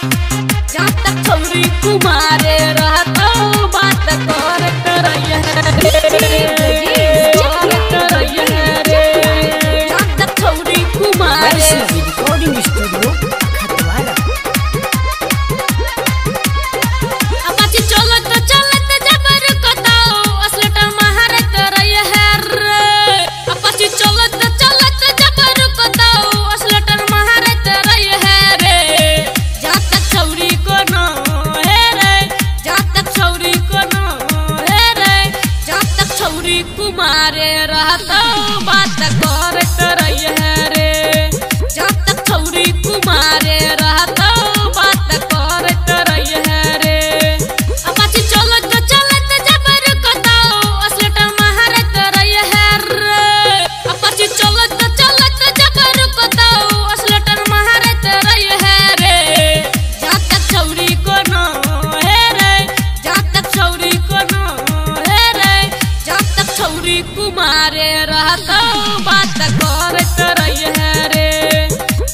जब तक छौरी कुमारे रहता बात करत रहिए रे जब तक छौरी कुमारे रिकॉर्डिंग स्टूडियो खतवारा। अपाची चलत जबर कताओ असलटा महारत रहिए रे अपाची चलत जबर कताओ असलटा महारत रहिए रे जब तक छौरी को न हे रे जब तक छौरी को न हे रे जब तक छौरी कुमारे रहता बात करत रहिए रे जब तक छौरी कुमारे रहता बात करत रहिए रे अपाची चलत जबर कताओ असलटा महारत रहिए रे अपाची चलत जबर कताओ असलटा महारत रहिए रे जब तक छौरी को न हे रे जब तक छौरी को न हे रे जब तक छौरी कुमारे रहता बात करत रहिए रे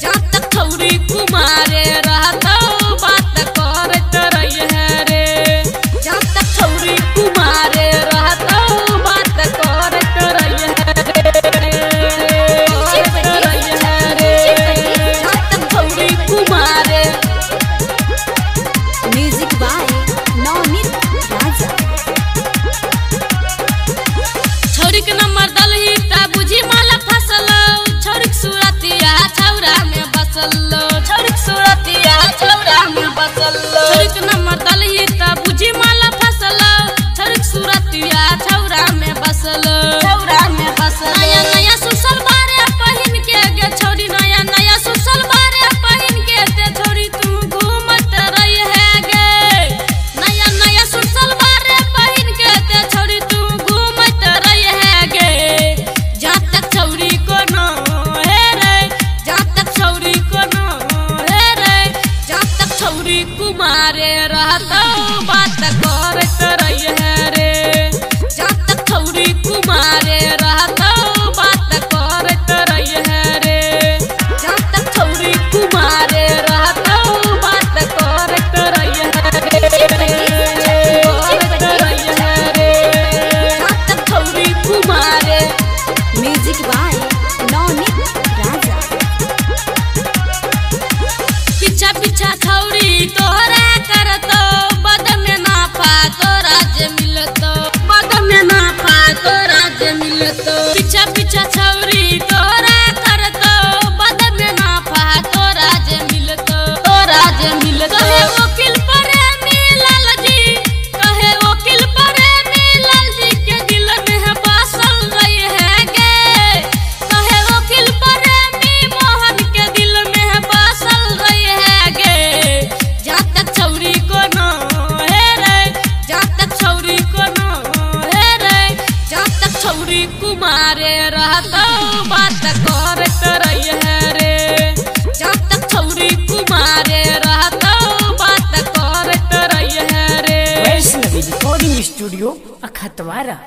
जब तक छौरी कुमारे रहता बात करत रहिए रे जब तक छौरी कुमारे रहता बात करत रहिए रे जब तक छौरी कुमारे म्यूजिक बाय नवनीत राजा। छौरी के नंबर दलही ता बुझी माला फसल छौरी के सुरतिया छौरा में बसल छौरी के सुरतिया छौरा में बसल छौरी के नंबर दलही ता बुझी माला फसल छौरी के सुरतिया छौरा में बसल छौरा में बसल नया नया सुसल बारे पहिन के गे छौरी नया नया सुसल बारे पहिन के ते छौरी तू घूमत रही है गे नया नया सुसल बारे पहिन के ते छौरी तू घूमत रही है गे जब तक छौरी को न हे रे जब तक छौरी को न हे रे जब तक छौरी कुमारे रहता बात करत रहिए रे जब तक छौरी कुमारे रहता बात करत रहिए रे जब तक छौरी कुमारे रहता बात करत रहिए रे जब तक छौरी कुमारे म्यूजिक बाय नवनीत राजा। पीछा पीछा छौरी तोहरा करतो बद में नाफा तोरा जे मिलतो बद में नाफा तोरा जे मिलतो पीछा पीछा छौरी तोहरा करतो बद में नाफा तोरा जे मिलतो तोरा जे मिलतो कहे वकील प्रेमी लाल जी कहे वकील प्रेमी लाल जी के दिल में बसल रही है गे कहे वकील प्रेमी मोहन के दिल में बसल रही है गे जब तक छौरी को न हे रे जब तक छौरी को न हे रे जब तक छौरी कुमारे रहता बात करत रहिए रे जब तक छौरी कुमारे रहता बात करत रहिए रे वैष्णवी रिकॉर्डिंग स्टूडियो खतवारा।